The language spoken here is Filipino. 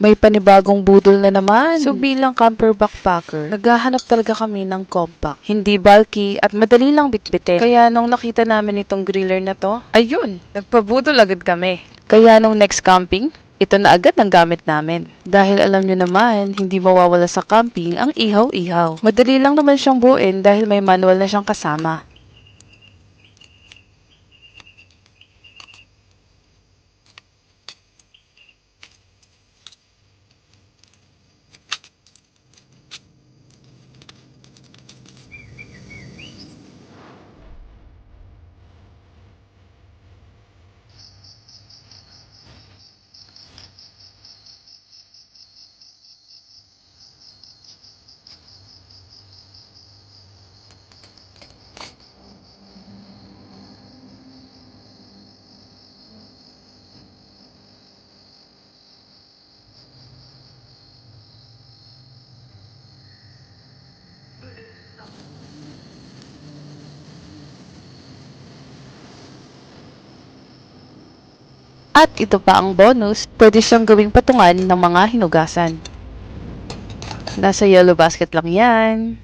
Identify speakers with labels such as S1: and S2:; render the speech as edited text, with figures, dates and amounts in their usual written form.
S1: May panibagong budol na naman. So bilang camper backpacker, naghahanap talaga kami ng compact. Hindi bulky at madali lang bitbitin. Kaya nung nakita namin itong griller na to, ayun, nagpabudol agad kami. Kaya nung next camping, ito na agad ang gamit namin. Dahil alam nyo naman, hindi mawawala sa camping ang ihaw-ihaw. Madali lang naman siyang buuin dahil may manual na siyang kasama. At ito pa ang bonus, pwede siyang gawing patungan ng mga hinugasan. Nasa yellow basket lang yan.